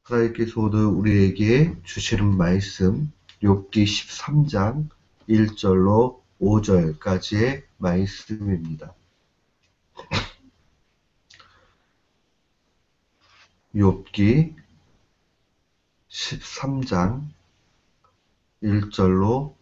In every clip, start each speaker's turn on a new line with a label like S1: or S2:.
S1: 하나님께서 오늘 우리에게 주시는 말씀 욥기 13장 1절로 5절까지의 말씀입니다. 욥기 13장 1절로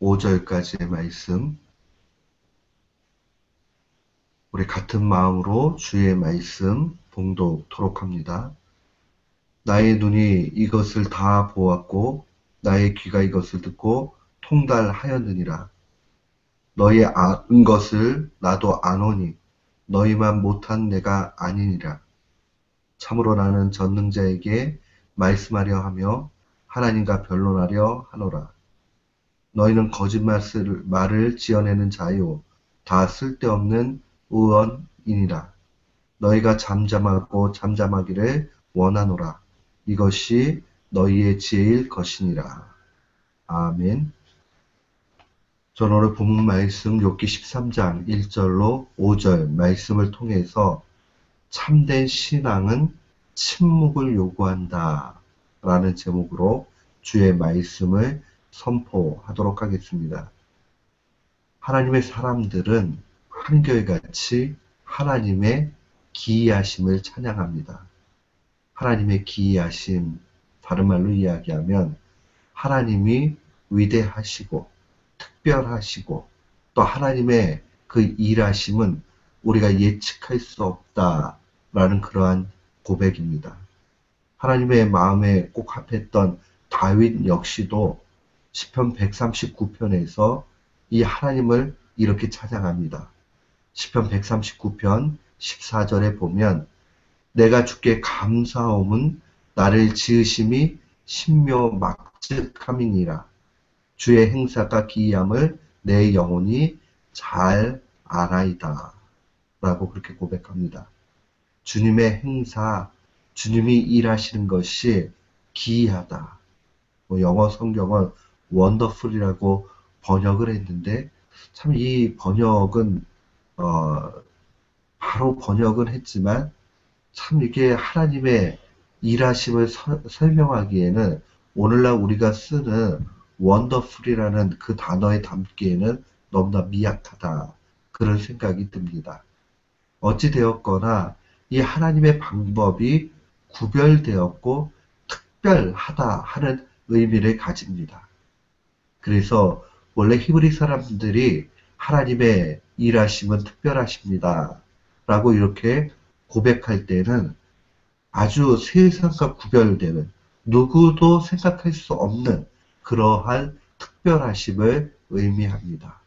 S1: 5절까지의 말씀, 우리 같은 마음으로 주의 말씀 봉독토록 합니다. 나의 눈이 이것을 다 보았고 나의 귀가 이것을 듣고 통달하였느니라. 너희 아는 것을 나도 아노니 너희만 못한 내가 아니니라. 참으로 나는 전능자에게 말씀하려 하며 하나님과 변론하려 하노라. 너희는 거짓말을 지어내는 자요 다 쓸데없는 의언이니라. 너희가 잠잠하고 잠잠하기를 원하노라. 이것이 너희의 지혜일 것이니라. 아멘. 저는 오늘 본문 말씀 욥기 13장 1절로 5절 말씀을 통해서 참된 신앙은 침묵을 요구한다 라는 제목으로 주의 말씀을 선포하도록 하겠습니다. 하나님의 사람들은 한결같이 하나님의 기이하심을 찬양합니다. 하나님의 기이하심, 다른 말로 이야기하면 하나님이 위대하시고 특별하시고 또 하나님의 그 일하심은 우리가 예측할 수 없다라는 그러한 고백입니다. 하나님의 마음에 꼭 합했던 다윗 역시도 시편 139편에서 이 하나님을 이렇게 찬양합니다. 시편 139편 14절에 보면 내가 주께 감사함은 나를 지으심이 신묘막측함이니라. 주의 행사가 기이함을 내 영혼이 잘 알아이다 라고 그렇게 고백합니다. 주님의 행사, 주님이 일하시는 것이 기이하다. 영어 성경은 원더풀이라고 번역을 했는데 참 이 번역은 바로 번역은 했지만 참 이게 하나님의 일하심을 설명하기에는 오늘날 우리가 쓰는 원더풀이라는 그 단어에 담기에는 너무나 미약하다 그런 생각이 듭니다. 어찌되었거나 이 하나님의 방법이 구별되었고 특별하다 하는 의미를 가집니다. 그래서 원래 히브리 사람들이 하나님의 일하심은 특별하십니다 라고 이렇게 고백할 때는 아주 세상과 구별되는 누구도 생각할 수 없는 그러한 특별하심을 의미합니다.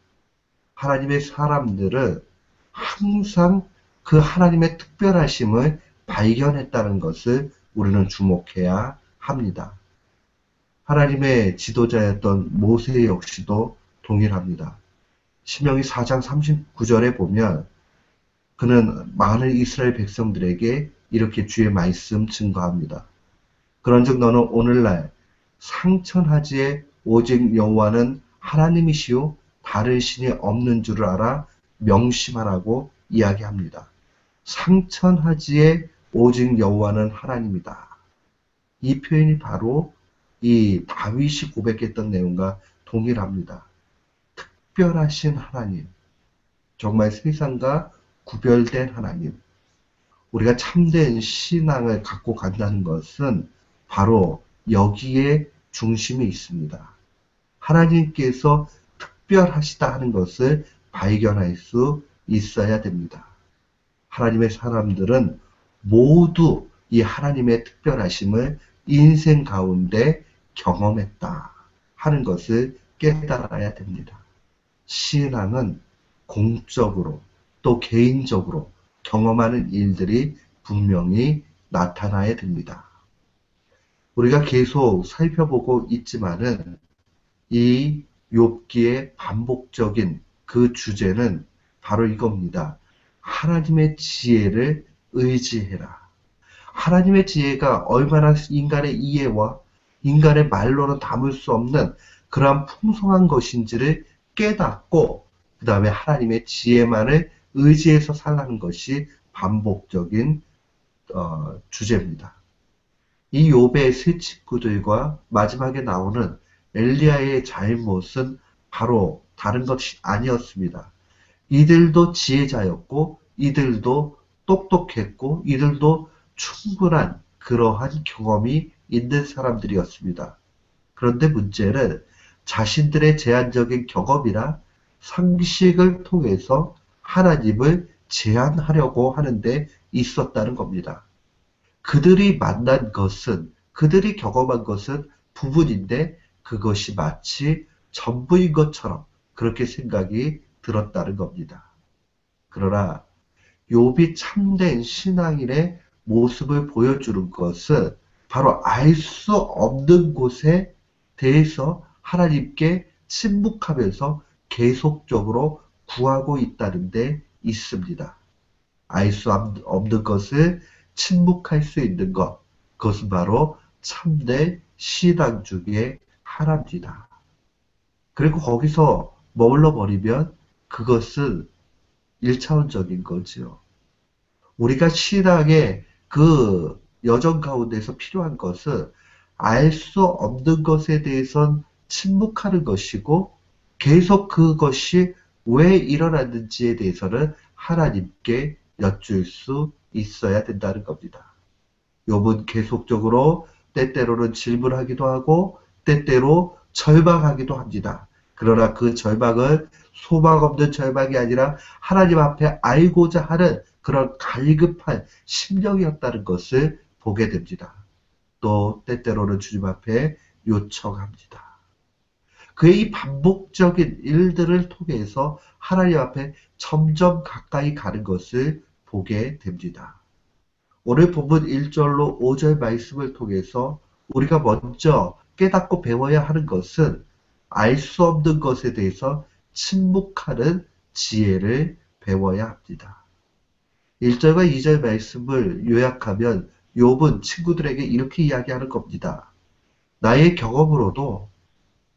S1: 하나님의 사람들은 항상 그 하나님의 특별하심을 발견했다는 것을 우리는 주목해야 합니다. 하나님의 지도자였던 모세 역시도 동일합니다. 신명기 4장 39절에 보면 그는 많은 이스라엘 백성들에게 이렇게 주의 말씀 증거합니다. 그런즉 너는 오늘날 상천하지에 오직 여호와는 하나님이시요 다른 신이 없는 줄을 알아 명심하라고 이야기합니다. 상천하지에 오직 여호와는 하나님이다. 이 표현이 바로 이 다윗이 고백했던 내용과 동일합니다. 특별하신 하나님, 정말 세상과 구별된 하나님, 우리가 참된 신앙을 갖고 간다는 것은 바로 여기에 중심이 있습니다. 하나님께서 특별하시다 하는 것을 발견할 수 있어야 됩니다. 하나님의 사람들은 모두 이 하나님의 특별하심을 인생 가운데 경험했다 하는 것을 깨달아야 됩니다. 신앙은 공적으로 또 개인적으로 경험하는 일들이 분명히 나타나야 됩니다. 우리가 계속 살펴보고 있지만은 이 욥기의 반복적인 그 주제는 바로 이겁니다. 하나님의 지혜를 의지해라. 하나님의 지혜가 얼마나 인간의 이해와 인간의 말로는 담을 수 없는 그러한 풍성한 것인지를 깨닫고 그 다음에 하나님의 지혜만을 의지해서 살라는 것이 반복적인 주제입니다. 이 욥의 세 친구들과 마지막에 나오는 엘리야의 잘못은 바로 다른 것이 아니었습니다. 이들도 지혜자였고, 이들도 똑똑했고, 이들도 충분한 그러한 경험이 있는 사람들이었습니다. 그런데 문제는 자신들의 제한적인 경험이나 상식을 통해서 하나님을 제한하려고 하는데 있었다는 겁니다. 그들이 만난 것은, 그들이 경험한 것은 부분인데 그것이 마치 전부인 것처럼 그렇게 생각이 들었다는 겁니다. 그러나 욥이 참된 신앙인의 모습을 보여주는 것은 바로 알 수 없는 곳에 대해서 하나님께 침묵하면서 계속적으로 구하고 있다는 데 있습니다. 알 수 없는 것을 침묵할 수 있는 것, 그것은 바로 참된 신앙 중에 하나입니다. 그리고 거기서 머물러 버리면 그것은 1차원적인 거지요. 우리가 신앙의 그 여정 가운데서 필요한 것은 알 수 없는 것에 대해선 침묵하는 것이고 계속 그것이 왜 일어났는지에 대해서는 하나님께 여쭐 수 있어야 된다는 겁니다. 욥은 계속적으로 때때로는 질문하기도 하고 때때로 절망하기도 합니다. 그러나 그 절망은 소망 없는 절망이 아니라 하나님 앞에 알고자 하는 그런 갈급한 심령이었다는 것을 보게 됩니다. 또 때때로는 주님 앞에 요청합니다. 그의 이 반복적인 일들을 통해서 하나님 앞에 점점 가까이 가는 것을 보게 됩니다. 오늘 본문 1절로 5절 말씀을 통해서 우리가 먼저 깨닫고 배워야 하는 것은 알 수 없는 것에 대해서 침묵하는 지혜를 배워야 합니다. 1절과 2절 말씀을 요약하면 욥은 친구들에게 이렇게 이야기하는 겁니다. 나의 경험으로도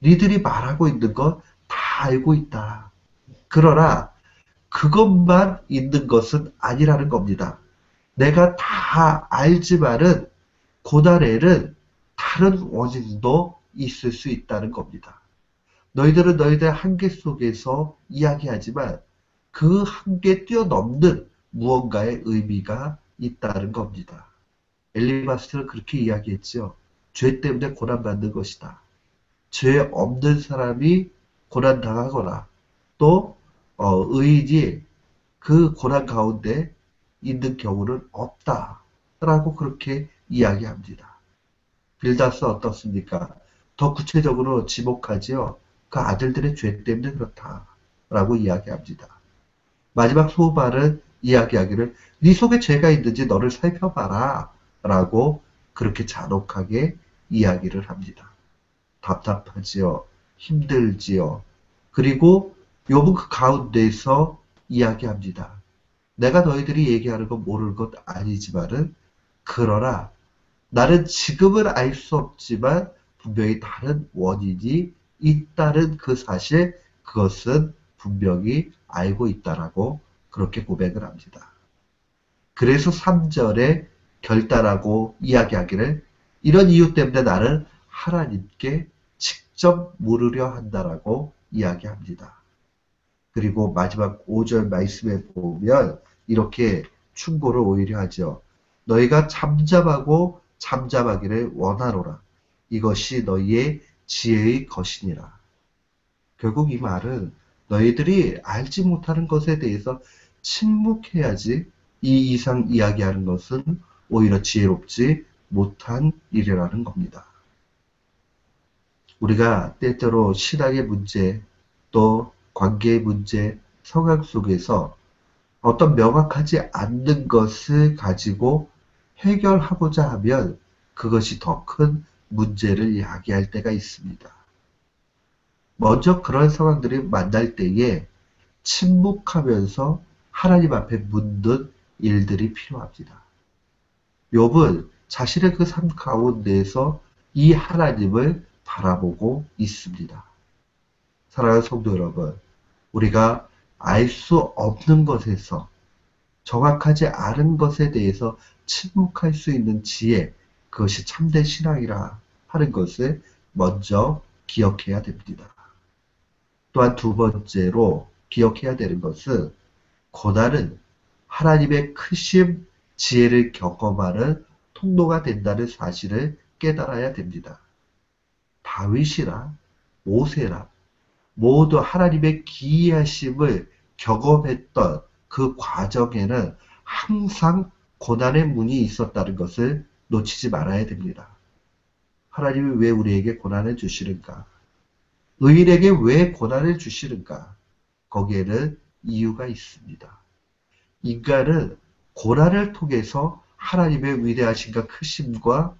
S1: 니들이 말하고 있는 건 다 알고 있다. 그러나 그것만 있는 것은 아니라는 겁니다. 내가 다 알지만은 고난에는 다른 원인도 있을 수 있다는 겁니다. 너희들은 너희들 한계 속에서 이야기하지만 그 한계 뛰어넘는 무언가의 의미가 있다는 겁니다. 엘리바스트는 그렇게 이야기했죠. 죄 때문에 고난받는 것이다. 죄 없는 사람이 고난당하거나 또 의인이 그 고난 가운데 있는 경우는 없다라고 그렇게 이야기합니다. 빌다스 어떻습니까? 더 구체적으로 지목하지요. 그 아들들의 죄 때문에 그렇다라고 이야기합니다. 마지막 소발은 이야기하기를 네 속에 죄가 있는지 너를 살펴봐라 라고 그렇게 잔혹하게 이야기를 합니다. 답답하지요. 힘들지요. 그리고 욥은 그 가운데서 이야기합니다. 내가 너희들이 얘기하는 건 모를 것 아니지만은 그러나 나는 지금은 알 수 없지만 분명히 다른 원인이 있다는 그 사실 그것은 분명히 알고 있다라고 그렇게 고백을 합니다. 그래서 3절에 결단하고 이야기하기를 이런 이유 때문에 나는 하나님께 직접 물으려 한다라고 이야기합니다. 그리고 마지막 5절 말씀에 보면 이렇게 충고를 오히려 하죠. 너희가 잠잠하고 잠잠하기를 원하노라. 이것이 너희의 지혜의 것이니라. 결국 이 말은 너희들이 알지 못하는 것에 대해서 침묵해야지 이 이상 이야기하는 것은 오히려 지혜롭지 못한 일이라는 겁니다. 우리가 때때로 신앙의 문제, 또 관계의 문제, 성향 속에서 어떤 명확하지 않는 것을 가지고 해결하고자 하면 그것이 더 큰 문제를 야기할 때가 있습니다. 먼저 그런 상황들이 만날 때에 침묵하면서 하나님 앞에 묻는 일들이 필요합니다. 욥은 자신의 그 삶 가운데에서 이 하나님을 바라보고 있습니다. 사랑하는 성도 여러분, 우리가 알 수 없는 것에서 정확하지 않은 것에 대해서 침묵할 수 있는 지혜, 그것이 참된 신앙이라 하는 것을 먼저 기억해야 됩니다. 또한 두 번째로 기억해야 되는 것은 고난은 하나님의 크심, 지혜를 경험하는 통로가 된다는 사실을 깨달아야 됩니다. 다윗이나 모세나 모두 하나님의 기이하심을 경험했던 그 과정에는 항상 고난의 문이 있었다는 것을 놓치지 말아야 됩니다. 하나님이 왜 우리에게 고난을 주시는가? 의인에게 왜 고난을 주시는가? 거기에는 이유가 있습니다. 인간은 고난을 통해서 하나님의 위대하심과 크심과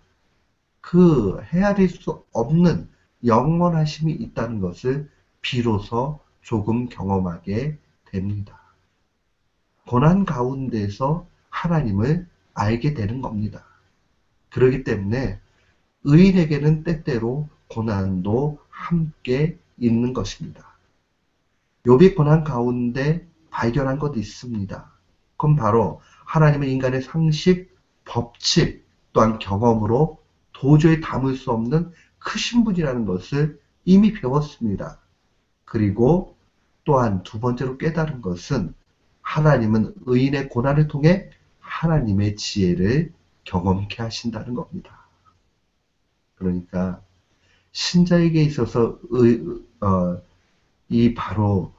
S1: 그 헤아릴 수 없는 영원하심이 있다는 것을 비로소 조금 경험하게 됩니다. 고난 가운데서 하나님을 알게 되는 겁니다. 그렇기 때문에 의인에게는 때때로 고난도 함께 있는 것입니다. 욥이 고난 가운데 발견한 것이 있습니다. 그건 바로 하나님은 인간의 상식, 법칙, 또한 경험으로 도저히 담을 수 없는 크신 분이라는 것을 이미 배웠습니다. 그리고 또한 두 번째로 깨달은 것은 하나님은 의인의 고난을 통해 하나님의 지혜를 경험케 하신다는 겁니다. 그러니까 신자에게 있어서 이 바로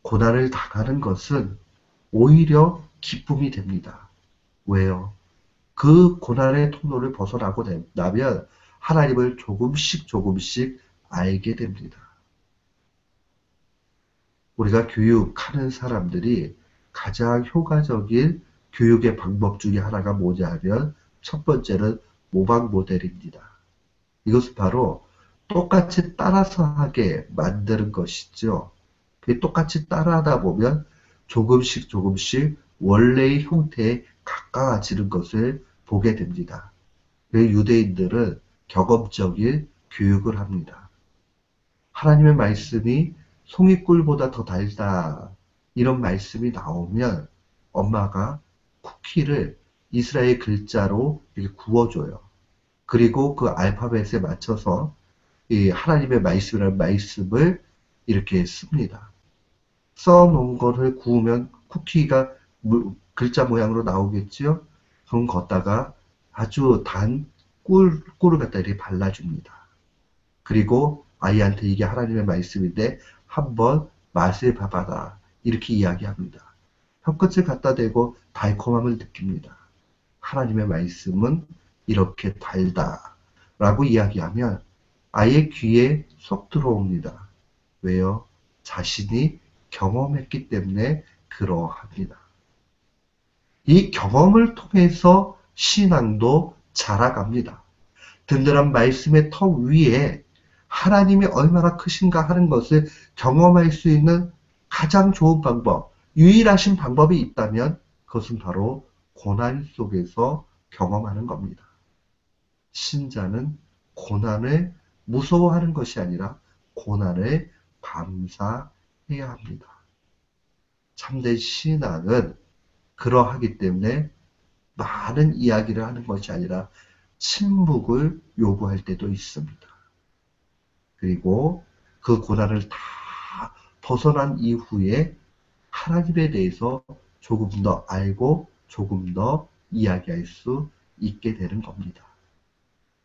S1: 고난을 당하는 것은 오히려 기쁨이 됩니다. 왜요? 그 고난의 통로를 벗어나고 나면 하나님을 조금씩 알게 됩니다. 우리가 교육하는 사람들이 가장 효과적인 교육의 방법 중에 하나가 뭐냐 하면 첫 번째는 모방 모델입니다. 이것은 바로 똑같이 따라서 하게 만드는 것이죠. 똑같이 따라하다 보면 조금씩 원래의 형태에 가까워지는 것을 보게 됩니다. 유대인들은 경험적인 교육을 합니다. 하나님의 말씀이 송이꿀보다 더 달다 이런 말씀이 나오면 엄마가 쿠키를 이스라엘 글자로 이렇게 구워줘요. 그리고 그 알파벳에 맞춰서 이 하나님의 말씀이라는 말씀을 이렇게 씁니다. 써놓은 거를 구우면 쿠키가 글자 모양으로 나오겠죠? 그럼 걷다가 아주 단 꿀을 갖다 이렇게 발라줍니다. 그리고 아이한테 이게 하나님의 말씀인데 한번 맛을 봐봐라 이렇게 이야기합니다. 혀끝을 갖다 대고 달콤함을 느낍니다. 하나님의 말씀은 이렇게 달다 라고 이야기하면 아이의 귀에 쏙 들어옵니다. 왜요? 자신이 경험했기 때문에 그러합니다. 이 경험을 통해서 신앙도 자라갑니다. 든든한 말씀의 터 위에 하나님이 얼마나 크신가 하는 것을 경험할 수 있는 가장 좋은 방법, 유일하신 방법이 있다면 그것은 바로 고난 속에서 경험하는 겁니다. 신자는 고난을 무서워하는 것이 아니라 고난을 감사해야 합니다. 참된 신앙은 그러하기 때문에 많은 이야기를 하는 것이 아니라 침묵을 요구할 때도 있습니다. 그리고 그 고난을 다 벗어난 이후에 하나님에 대해서 조금 더 알고 조금 더 이야기할 수 있게 되는 겁니다.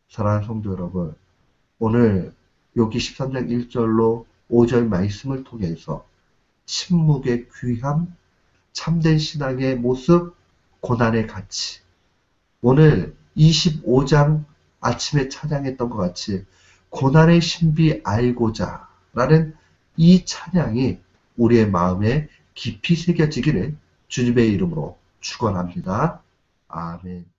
S1: 사랑하는 성도 여러분, 오늘 욥기 13장 1절로 5절 말씀을 통해서 침묵의 귀함, 참된 신앙의 모습, 고난의 가치. 오늘 25장 아침에 찬양했던 것 같이 고난의 신비 알고자 라는 이 찬양이 우리의 마음에 깊이 새겨지기를 주님의 이름으로 축원합니다. 아멘.